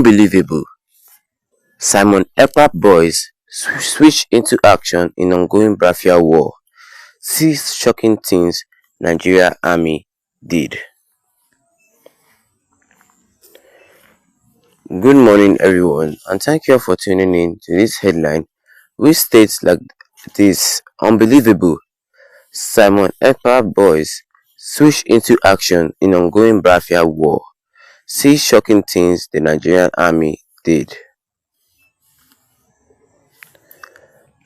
Unbelievable! Simon Ekpa boys switch into action in ongoing Biafra war. 6 shocking things Nigerian army did. Good morning everyone, and thank you for tuning in to this headline which states like this: Unbelievable! Simon Ekpa boys switch into action in ongoing Biafra war. 6 shocking things the Nigerian army did.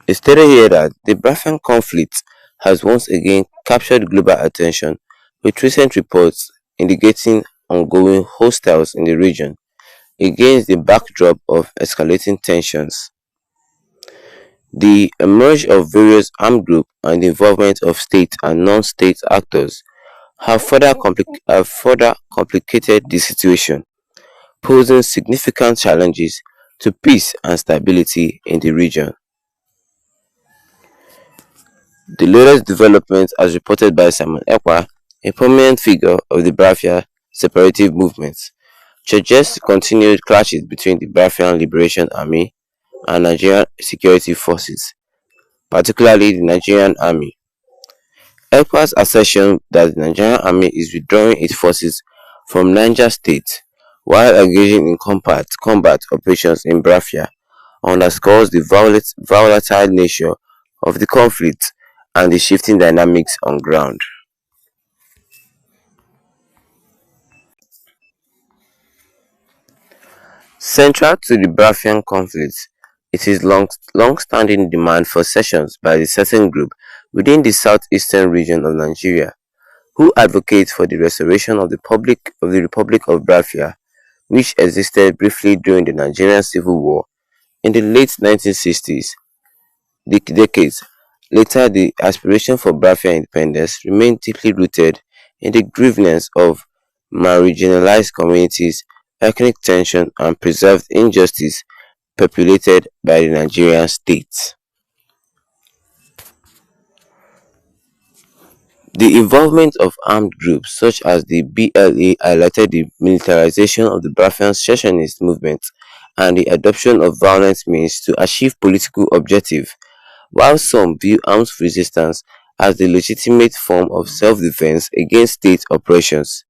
It stated here that the Biafran conflict has once again captured global attention, with recent reports indicating ongoing hostiles in the region against the backdrop of escalating tensions. The emerge of various armed groups and the involvement of state and non-state actors have further complicated the situation, posing significant challenges to peace and stability in the region. The latest development, as reported by Simon Ekpa, a prominent figure of the Biafra separatist movement, suggests continued clashes between the Biafran Liberation Army and Nigerian security forces, particularly the Nigerian Army. Ekpa's assertion that the Nigerian Army is withdrawing its forces from Niger State while engaging in combat operations in Biafra underscores the volatile nature of the conflict and the shifting dynamics on ground. Central to the Biafran conflict is its long-standing demand for cessions by a certain group within the southeastern region of Nigeria, who advocate for the restoration of the Republic of Biafra, which existed briefly during the Nigerian Civil War in the late 1960s. Decades later, the aspiration for Biafra independence remained deeply rooted in the grievances of marginalized communities, ethnic tension, and perceived injustice perpetuated by the Nigerian state. The involvement of armed groups such as the BLA highlighted the militarization of the Biafran secessionist movement and the adoption of violent means to achieve political objectives. While some view armed resistance as the legitimate form of self-defense against state oppressions,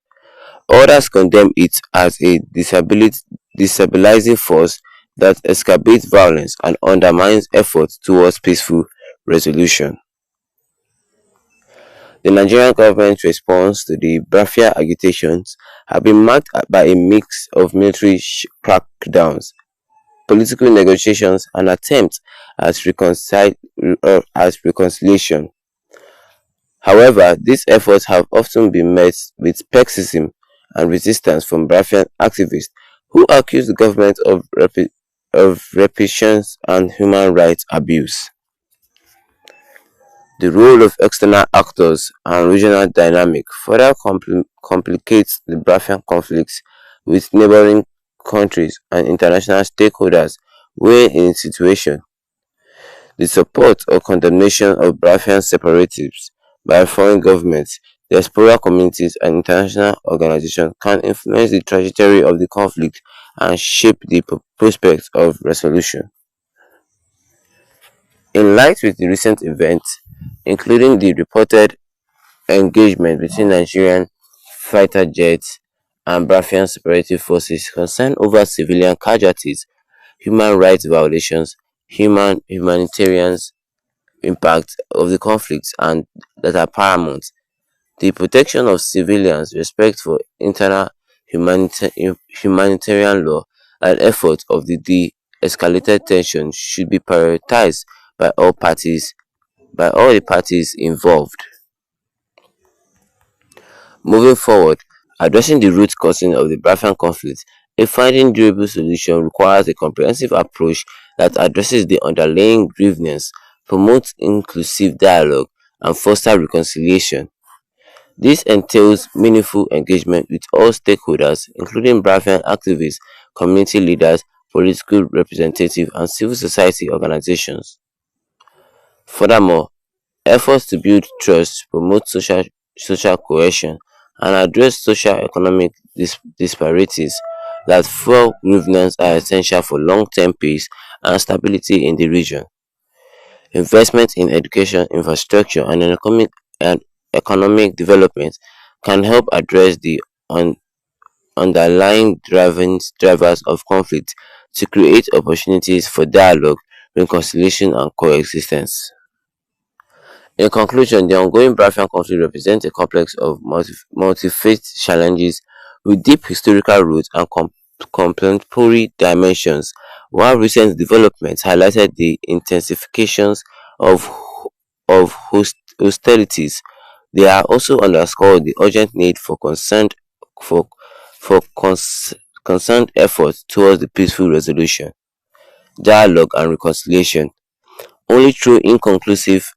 others condemn it as a destabilizing force that exacerbates violence and undermines efforts towards peaceful resolution. The Nigerian government's response to the Biafra agitations have been marked by a mix of military crackdowns, political negotiations, and attempts at reconciliation. However, these efforts have often been met with skepticism and resistance from Biafran activists who accuse the government of repression and human rights abuse. The role of external actors and regional dynamic further complicates the Biafran conflicts, with neighboring countries and international stakeholders weighing in situation. The support or condemnation of Biafran separatists by foreign governments, diaspora communities, and international organizations can influence the trajectory of the conflict and shape the prospects of resolution. In light with the recent events, including the reported engagement between Nigerian fighter jets and Biafran separatist forces concerned over civilian casualties, human rights violations, humanitarian impact of the conflicts, and that are paramount. The protection of civilians, respect for internal humanitarian law, and efforts of the de-escalated tension should be prioritized by all the parties involved. Moving forward, addressing the root causing of the Biafran conflict, a finding durable solution requires a comprehensive approach that addresses the underlying grievance, promotes inclusive dialogue, and fosters reconciliation. This entails meaningful engagement with all stakeholders, including Biafran activists, community leaders, political representatives, and civil society organizations. Furthermore, efforts to build trust, promote social cohesion, and address socio-economic disparities that fuel movements are essential for long-term peace and stability in the region. Investment in education, infrastructure, and economic development can help address the underlying drivers of conflict to create opportunities for dialogue, reconciliation, and coexistence. In conclusion, the ongoing Biafran conflict represents a complex of multi-faceted challenges with deep historical roots and complementary dimensions. While recent developments highlighted the intensifications of hostilities, they are also underscored the urgent need for for cons- concerned efforts towards the peaceful resolution, dialogue, and reconciliation. Only through inclusive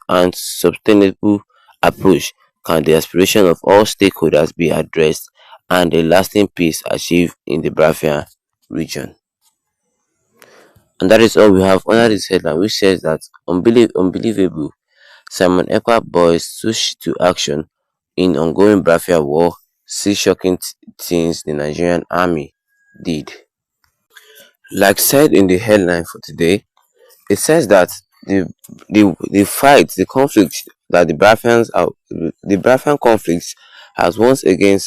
and sustainable approach can the aspiration of all stakeholders be addressed and a lasting peace achieved in the Biafran region. And that is all we have under this headline, which says that unbelievable Simon Ekpa boys switch to action in ongoing Biafra war. See shocking things the Nigerian army did. Like said in the headline for today, it says that the fight, the conflict that the Biafran conflict has once again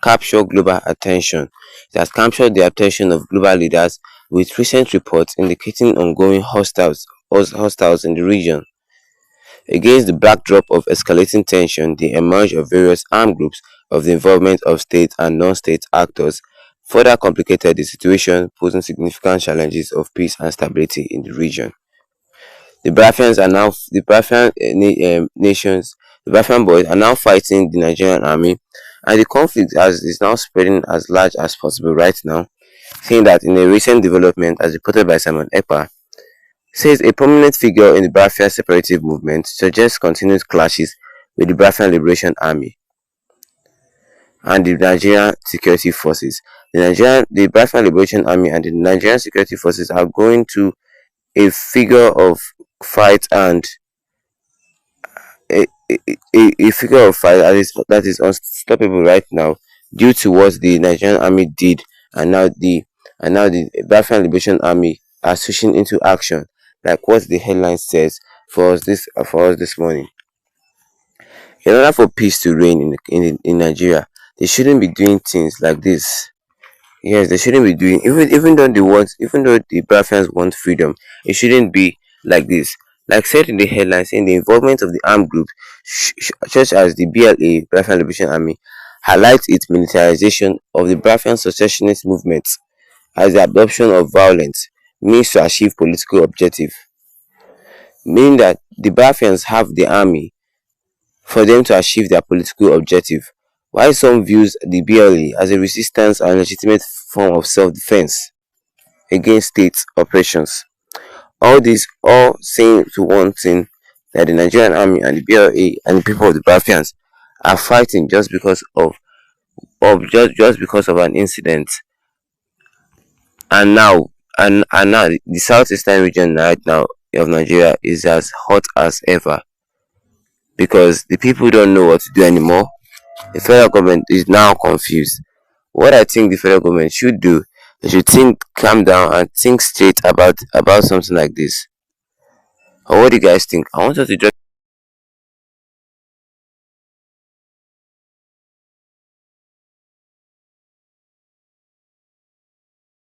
captured global attention. It has captured the attention of global leaders with recent reports indicating ongoing hostiles in the region. Against the backdrop of escalating tension, the emerge of various armed groups of the involvement of state and non-state actors further complicated the situation, posing significant challenges of peace and stability in the region. The Biafran nations, the Biafran boys are now fighting the Nigerian army, and the conflict is now spreading as large as possible right now. Saying that in a recent development, as reported by Simon Ekpa, says a prominent figure in the Biafran separatist movement suggests continued clashes with the Biafran Liberation Army and the Nigerian security forces. The Biafran Liberation Army and the Nigerian security forces are going to a figure of fight and a figure of fight that is unstoppable right now due to what the Nigerian army did, and now the Biafran Liberation Army are switching into action, like what the headline says for us this morning. In order for peace to reign in Nigeria, they shouldn't be doing things like this. Yes, they shouldn't be doing, even though the Biafrans want freedom, it shouldn't be like this. Like said in the headline, saying the involvement of the armed group, such as the BLA, Biafran Liberation Army, highlights its militarization of the Biafran secessionist movement as the adoption of violence means to achieve political objective, meaning that the Biafrans have the army for them to achieve their political objective, while some views the BLA as a resistance and legitimate form of self-defense against state oppressions. All this all saying to one thing, that the Nigerian army and the BLA and the people of the Biafrans are fighting just because of an incident. And now the southeastern region right now of Nigeria is as hot as ever because the people don't know what to do anymore. The federal government is now confused. What I think the federal government should do, they should calm down and think straight about something like this. Or what do you guys think? I want us to just